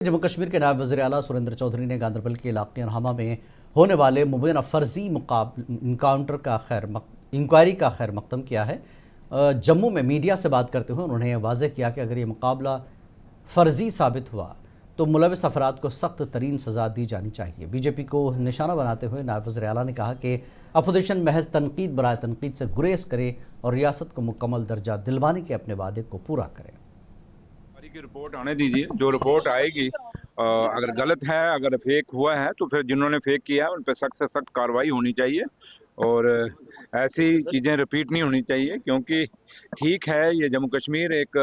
जम्मू कश्मीर के नायब वज़ीर आला सुरेंद्र चौधरी ने गांदरबल के इलाके रहामा में होने वाले मुबैना फर्जी इनकाउंटर का इंक्वायरी का खैर मकदम किया है। जम्मू में मीडिया से बात करते हुए उन्होंने वाज़ेह किया कि अगर ये मुकाबला फर्जी साबित हुआ तो मुलविस अफराद को सख्त तरीन सज़ा दी जानी चाहिए। बीजेपी को निशाना बनाते हुए नायब वज़ीर आला ने कहा कि अपोजिशन महज तनकीद बराए तनकीद से गुरेज करे और रियासत को मुकम्मल दर्जा दिलवाने के अपने वादे को पूरा करे। की रिपोर्ट आने दीजिए, जो रिपोर्ट आएगी अगर गलत है, अगर फेक हुआ है तो फिर जिन्होंने फेक किया है उन पर सख्त से सख्त कार्रवाई होनी चाहिए और ऐसी चीज़ें रिपीट नहीं होनी चाहिए। क्योंकि ठीक है, ये जम्मू कश्मीर एक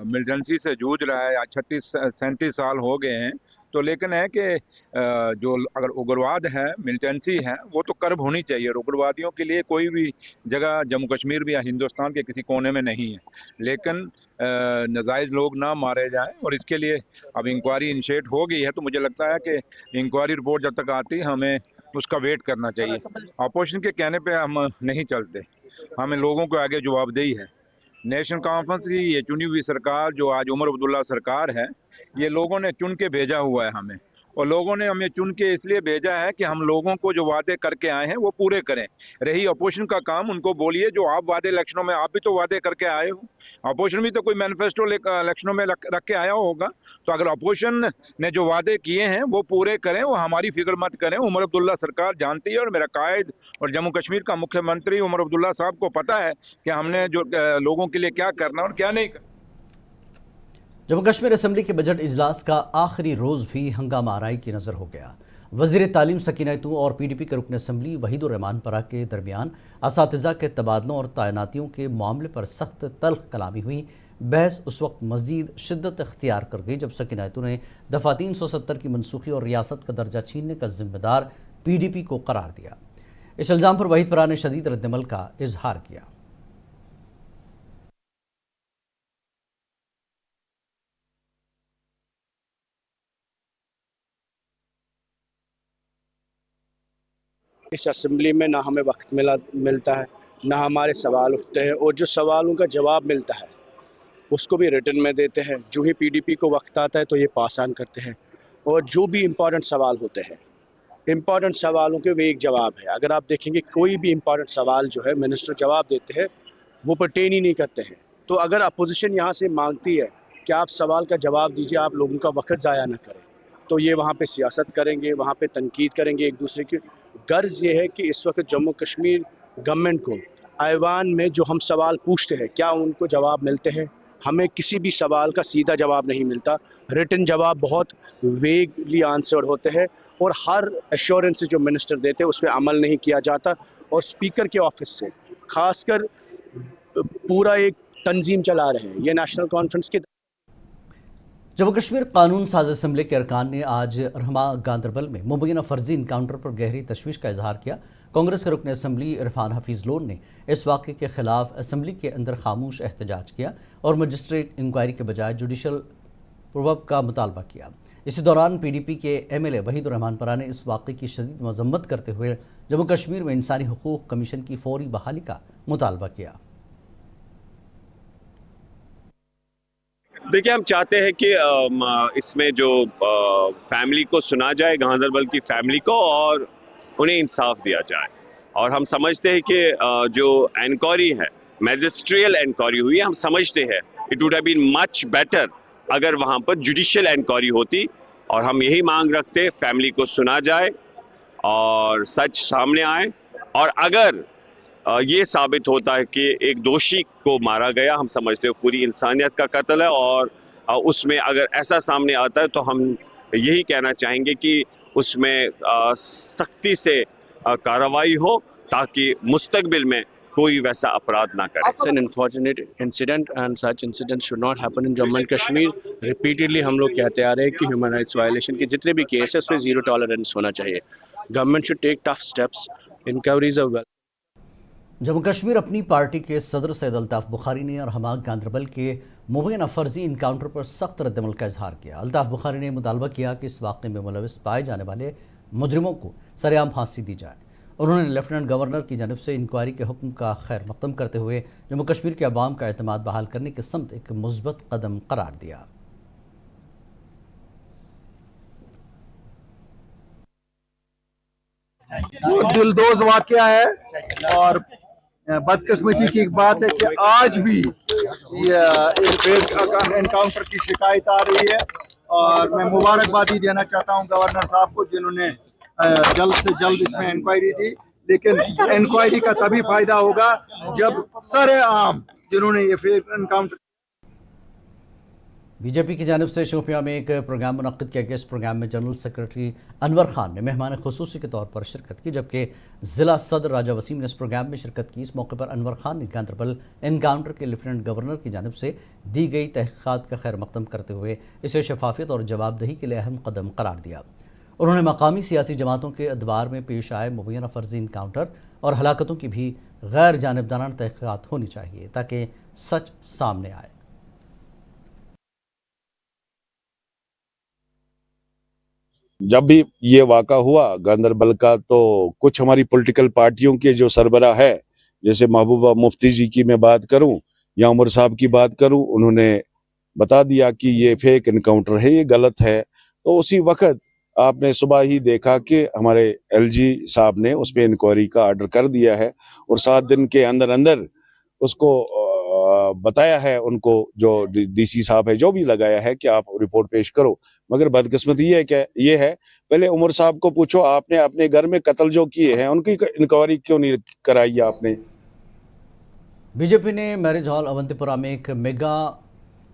मिलिटेंसी से जूझ रहा है, 36-37 साल हो गए हैं, तो लेकिन है कि जो अगर उग्रवाद है, मिलिटेंसी है, वो तो कर्ब होनी चाहिए और उग्रवादियों के लिए कोई भी जगह जम्मू कश्मीर भी या हिंदुस्तान के किसी कोने में नहीं है। लेकिन नाजायज़ लोग ना मारे जाएं और इसके लिए अब इंक्वायरी इनिशिएट हो गई है, तो मुझे लगता है कि इंक्वायरी रिपोर्ट जब तक आती है हमें उसका वेट करना चाहिए। अपोजिशन के कहने पे हम नहीं चलते, हमें लोगों को आगे जवाबदेही है। नेशनल कॉन्फ्रेंस की ये चुनी हुई सरकार जो आज उमर अब्दुल्ला सरकार है, ये लोगों ने चुन के भेजा हुआ है हमें, और लोगों ने हमें चुन के इसलिए भेजा है कि हम लोगों को जो वादे करके आए हैं वो पूरे करें। रही अपोजिशन का काम, उनको बोलिए जो आप वादे इलेक्शनों में, आप भी तो वादे करके आए हो, अपोजिशन भी तो कोई मैनिफेस्टो इलेक्शनों में रख के आया होगा। तो अगर अपोजिशन ने जो वादे किए हैं वो पूरे करें, वो हमारी फिक्र मत करें। उमर अब्दुल्ला सरकार जानती है और मेरा कायद और जम्मू कश्मीर का मुख्यमंत्री उमर अब्दुल्ला साहब को पता है कि हमने जो लोगों के लिए क्या करना और क्या नहीं करना। जम्मू कश्मीर असेंबली के बजट इजलास का आखिरी रोज़ भी हंगामा आराई की नज़र हो गया। वज़ीर तालीम सकीना तू और PDP के रुकन असम्बली वहीदुर रहमान परा के दरमियान असातिज़ा के तबादलों और तैनातियों के मामले पर सख्त तल्ख कलामी हुई। बहस उस वक्त मज़ीद शिद्दत इख्तियार कर गई जब सकीना तू ने दफ़ा 370 की मनसूखी और रियासत का दर्जा छीनने का जिम्मेदार PDP को करार दिया। इस इल्ज़ाम पर वहीद परा ने शदीद रद्दमल का इजहार किया। इस असेंबली में ना हमें वक्त मिलता है, ना हमारे सवाल उठते हैं, और जो सवालों का जवाब मिलता है उसको भी रिटन में देते हैं। जो ही PDP को वक्त आता है तो ये पास ऑन करते हैं, और जो भी इम्पॉर्टेंट सवाल होते हैं, इम्पॉर्टेंट सवालों के वो एक जवाब है। अगर आप देखेंगे कोई भी इम्पॉर्टेंट सवाल जो है मिनिस्टर जवाब देते हैं वो पर्टेन ही नहीं करते हैं। तो अगर अपोजिशन यहाँ से मांगती है कि आप सवाल का जवाब दीजिए, आप लोगों का वक्त ज़ाया ना करें, तो ये वहाँ पे सियासत करेंगे, वहाँ पे तनकीद करेंगे एक दूसरे की। गर्ज ये है कि इस वक्त जम्मू कश्मीर गवर्नमेंट को ऐवान में जो हम सवाल पूछते हैं क्या उनको जवाब मिलते हैं? हमें किसी भी सवाल का सीधा जवाब नहीं मिलता। रिटन जवाब बहुत वेगली आंसर्ड होते हैं और हर एश्योरेंस जो मिनिस्टर देते हैं उस पर अमल नहीं किया जाता। और स्पीकर के ऑफिस से खासकर पूरा एक तंजीम चला रहे हैं ये नेशनल कॉन्फ्रेंस के। जम्मू कश्मीर कानून साज असम्बली के अरकान ने आज रहमा गांदरबल में मुबैना फर्जी इनकाउंटर पर गहरी तशवीश का इजहार किया। कांग्रेस के रुकन असम्बली इरफान हफीज़ लोन ने इस वाक़े के खिलाफ असम्बली के अंदर खामोश एहतजाज किया और मजिस्ट्रेट इंक्वायरी के बजाय जुडिशल प्रोब का मुतालबा किया। इसी दौरान PDP के MLA वहीदुर रहमान परा ने इस वाक़े की शदीद मजम्मत करते हुए जम्मू कश्मीर में इंसानी हुकूक़ कमीशन की फौरी बहाली का मुतालबा किया। देखिए, हम चाहते हैं कि इसमें जो फैमिली को सुना जाए, गांदरबल की फैमिली को, और उन्हें इंसाफ दिया जाए। और हम समझते हैं कि जो इंक्वायरी है, मैजिस्ट्रियल इंक्वायरी हुई है, हम समझते हैं it would have been much better अगर वहां पर जुडिशियल इंक्वायरी होती। और हम यही मांग रखते, फैमिली को सुना जाए और सच सामने आए। और अगर ये साबित होता है कि एक दोषी को मारा गया, हम समझते हो पूरी इंसानियत का कत्ल है, और उसमें अगर ऐसा सामने आता है तो हम यही कहना चाहेंगे कि उसमें सख्ती से कार्रवाई हो ताकि मुस्तकबिल में कोई वैसा अपराध ना करे। It's an unfortunate incident and such incidents should not happen in Jammu and Kashmir. Repeatedly हम लोग कहते आ रहे हैं कि ह्यूमन राइट्स वायलेशन के जितने भी केस है उसमें जीरो टॉलरेंस होना चाहिए। Government should take tough steps. Inquiries are well. Jammu Kashmir Apni Party के सदर सैयद अल्ताफ बुखारी ने रहमा गांदरबल के मुबैना फर्जी इनकाउंटर पर सख्त रद्दमल का इजहार किया। अल्ताफ बुखारी ने मुतालबा किया कि इस वाक़े में मुलविस पाए जाने वाले मुजरिमों को सरेआम फांसी दी जाए। उन्होंने लेफ्टिनेंट गवर्नर की जानिब से इंक्वायरी के हुक्म का खैर मकदम करते हुए जम्मू कश्मीर के अवाम का एतमाद बहाल करने के समत एक मुस्बत कदम करार दिया। वो दिलदोज वाकया है और बदकिस्मती की बात है कि आज भी एनकाउंटर की शिकायत आ रही है और मैं मुबारकबादी देना चाहता हूं गवर्नर साहब को जिन्होंने जल्द से जल्द इसमें इंक्वायरी दी, लेकिन इंक्वायरी का तभी फायदा होगा जब सरेआम जिन्होंने ये फेक एनकाउंटर। बीजेपी की जानिब से शोपियां में एक प्रोग्राम मुनक्किद किया गया। इस प्रोग्राम में जनरल सेक्रेटरी अनवर खान ने मेहमान खुसूसी के तौर पर शिरकत की, जबकि ज़िला सदर राजा वसीम ने इस प्रोग्राम में शिरकत की। इस मौके पर अनवर खान ने गांधरबल एनकाउंटर के लेफ्टिनेंट गवर्नर की जानिब से दी गई तहक़ीक़ात का खैर मक़दम करते हुए इसे शफाफियत और जवाबदही के लिए अहम कदम करार दिया। उन्होंने मकामी सियासी जमातों के अदवार में पेश आए मुबैना फर्जी इनकाउंटर और हलाकतों की भी गैर जानिबदाराना तहक़ीक़ात होनी चाहिए ताकि सच सामने आए। जब भी ये वाक़ा हुआ गांधरबल का, तो कुछ हमारी पॉलिटिकल पार्टियों के जो सरबरा है, जैसे महबूबा मुफ्ती जी की मैं बात करूं या उमर साहब की बात करूं, उन्होंने बता दिया कि ये फेक इनकाउंटर है, ये गलत है। तो उसी वक्त आपने सुबह ही देखा कि हमारे एलजी साहब ने उस पर इंक्वायरी का आर्डर कर दिया है और 7 दिन के अंदर अंदर उसको बताया है उनको, जो डीसी साहब है जो भी लगाया है कि आप रिपोर्ट पेश करो। मगर बदकिस्मती ये है पहले उमर साहब को पूछो, आपने अपने घर में कत्ल जो किए हैं उनकी इंक्वायरी क्यों नहीं कराई आपने। बीजेपी ने मैरिज हॉल अवंतीपुरा में एक मेगा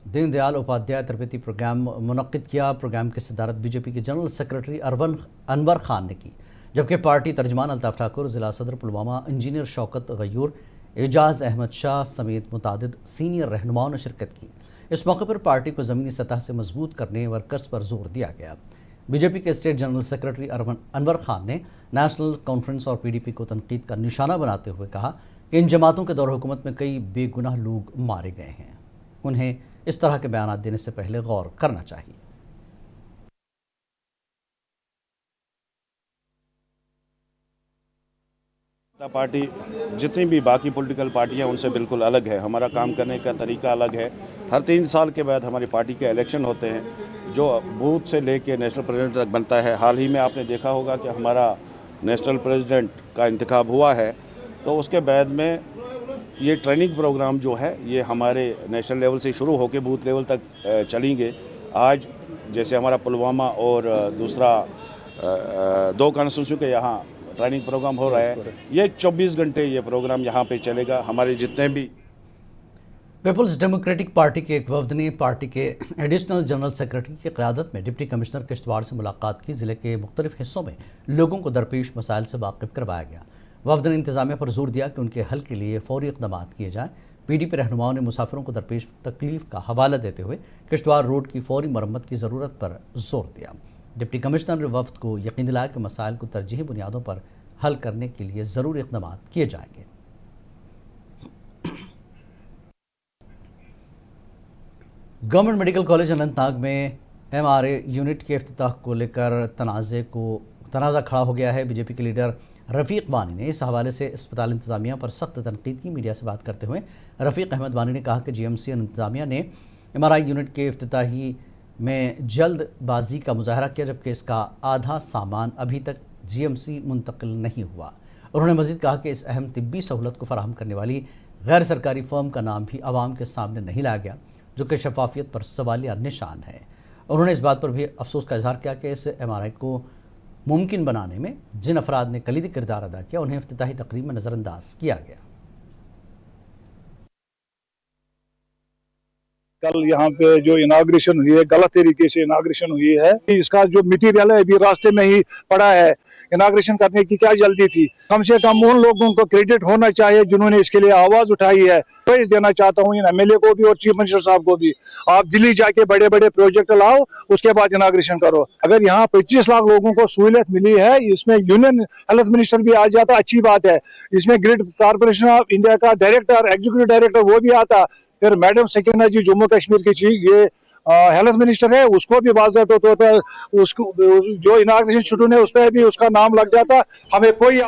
दीनदयाल उपाध्याय तरबेती प्रोग्राम मुनक्किद किया। प्रोग्राम की सदारत बीजेपी के जनरल सेक्रेटरी अनवर खान ने की, जबकि पार्टी तर्जमान अल्ताफ ठाकुर, जिला सदर पुलवामा इंजीनियर शौकत गयूर, एजाज अहमद शाह समेत मुतादिद सीनियर रहनुमाओं ने शिरकत की। इस मौके पर पार्टी को ज़मीनी सतह से मजबूत करने वर्कर्स पर जोर दिया गया। बीजेपी के state general secretary Anwar Khan ने नेशनल कॉन्फ्रेंस और पीडीपी को तनकीद का निशाना बनाते हुए कहा कि इन जमातों के दौर हुकूमत में कई बेगुनाह लोग मारे गए हैं, उन्हें इस तरह के बयान देने से पहले गौर करना चाहिए। पार्टी जितनी भी बाकी पॉलिटिकल पार्टियां उनसे बिल्कुल अलग है, हमारा काम करने का तरीका अलग है। हर 3 साल के बाद हमारी पार्टी के इलेक्शन होते हैं जो बूथ से लेके नेशनल प्रेसिडेंट तक बनता है। हाल ही में आपने देखा होगा कि हमारा नेशनल प्रेसिडेंट का इंतखाब हुआ है, तो उसके बाद में ये ट्रेनिंग प्रोग्राम जो है ये हमारे नेशनल लेवल से शुरू होकर बूथ लेवल तक चलेंगे। आज जैसे हमारा पुलवामा और दूसरा 2 कॉन्स्टिट्यूंसी के यहाँ ट्रेनिंग प्रोग्राम हो रहा है, ये 24 घंटे ये प्रोग्राम यहाँ पे चलेगा। हमारे जितने भी पीपल्स डेमोक्रेटिक पार्टी के एक वफद ने पार्टी के एडिशनल जनरल सेक्रेटरी की क़यादत में डिप्टी कमिश्नर किश्तवाड़ से मुलाकात की। ज़िले के मुख्तलिफ हिस्सों में लोगों को दरपेश मसाइल से वाकिफ़ करवाया गया। वफद ने इंतज़ामिया पर जोर दिया कि उनके हल के लिए फौरी इक़दाम किए जाएँ। पीडीपी रहनुमाओं ने मुसाफिरों को दरपेश तकलीफ का हवाला देते हुए किश्तवाड़ रोड की फौरी मरम्मत की ज़रूरत पर जोर दिया। डिप्टी कमिश्नर ने वफद को यकीन दिलाया कि मसाइल को तरजीही बुनियादों पर हल करने के लिए ज़रूरी इक़दाम किए जाएंगे। गवर्नमेंट मेडिकल कॉलेज अनंतनाग में MRA यूनिट के इफ्तिताह को लेकर तनाज़ा खड़ा हो गया है। बीजेपी के लीडर रफ़ीक वानी ने इस हवाले से अस्पताल इंतज़ामिया पर सख्त तनकीद की। मीडिया से बात करते हुए रफ़ीक अहमद वानी ने कहा कि GMC इंतज़ामिया ने MRI यूनिट के इफ्तिताही में जल्दबाजी का मुजाहरा किया, जबकि इसका आधा सामान अभी तक GMC मुंतकिल नहीं हुआ। उन्होंने मज़ीद कहा कि इस अहम तिब्बी सहूलत को फराहम करने वाली गैर सरकारी फर्म का नाम भी आवाम के सामने नहीं लाया गया, जो कि शफाफियत पर सवालिया निशान है। उन्होंने इस बात पर भी अफसोस का इजहार किया कि इस MRI को मुमकिन बनाने में जिन अफराद ने कलीदी किरदार अदा किया उन्हें इफ्तिताही तकरीब में नज़रअंदाज किया गया। कल यहाँ पे जो इनाग्रेशन हुई है, गलत तरीके से इनाग्रेशन हुई है। इसका जो मटेरियल है अभी रास्ते में ही पड़ा है। इनाग्रेशन करने की क्या जल्दी थी? कम से कम उन लोगों को क्रेडिट होना चाहिए जिन्होंने इसके लिए आवाज उठाई है। मैं देना चाहता हूँ इन MLA को भी और चीफ मिनिस्टर साहब को भी, आप दिल्ली जाके बड़े बड़े प्रोजेक्ट लाओ, उसके बाद इनाग्रेशन करो। अगर यहाँ 25 लाख लोगों को सहूलियत मिली है, इसमें यूनियन हेल्थ मिनिस्टर भी आ जाता, अच्छी बात है। इसमें ग्रिड कॉर्पोरेशन ऑफ इंडिया का डायरेक्टर, एग्जीक्यूटिव डायरेक्टर वो भी आता, फिर मैडम सकीना जी जम्मू कश्मीर की चीफ ये हेल्थ मिनिस्टर है, उसको भी वाज़ेह तौर पर उसको जो इनाग्रेशन शुरू है उस पर भी उसका नाम लग जाता। हमें कोई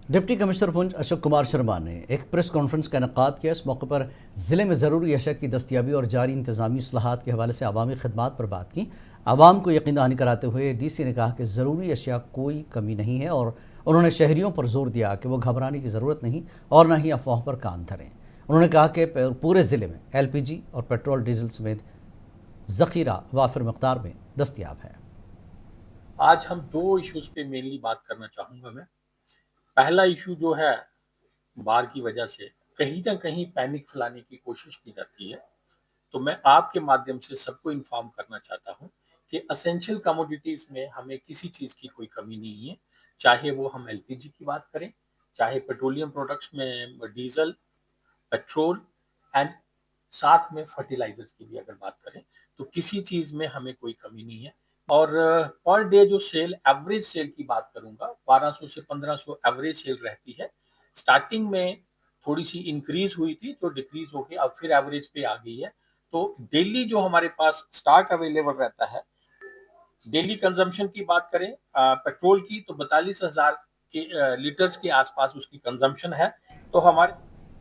डिप्टी कमिश्नर पुंछ अशोक कुमार शर्मा ने एक प्रेस कॉन्फ्रेंस का इनकाद किया। इस मौके पर ज़िले में ज़रूरी अशिया की दस्तियाबी और जारी इंतज़ामी इस्लाहात के हवाले से अवामी खदमात पर बात की। आवाम को यकीन दहानी कराते हुए डीसी ने कहा कि ज़रूरी अशिया कोई कमी नहीं है और उन्होंने शहरियों पर जोर दिया कि वो घबराने की ज़रूरत नहीं और न ही अफवाह पर कान धरें। उन्होंने कहा कि पूरे ज़िले में LPG और पेट्रोल डीजल समेत ज़ख़ीरा वाफिर मकदार में दस्तियाब है। आज हम दो इश्यूज पे मेनली बात करना चाहूँगा मैं। पहला इशू जो है, बाढ़ की वजह से कहीं ना कहीं पैनिक फैलाने की कोशिश की जाती है, तो मैं आपके माध्यम से सबको इन्फॉर्म करना चाहता हूँ कि असेंशियल कमोडिटीज में हमें किसी चीज़ की कोई कमी नहीं है। चाहे वो हम LPG की बात करें, चाहे पेट्रोलियम प्रोडक्ट्स में डीजल, पेट्रोल एंड साथ में फर्टिलाइजर्स की भी अगर बात करें, तो किसी चीज़ में हमें कोई कमी नहीं है। और पर डे जो सेल, एवरेज सेल की बात करूंगा, 1200 से 1500 एवरेज सेल रहती है। स्टार्टिंग में थोड़ी सी इंक्रीज हुई थी, जो डिक्रीज होके अब फिर एवरेज पे आ गई है। तो डेली जो हमारे पास स्टॉक अवेलेबल रहता है, डेली कंजम्पशन की बात करें पेट्रोल की, तो 42,000 के लीटर्स के आसपास उसकी कंजम्पशन है। तो हमारे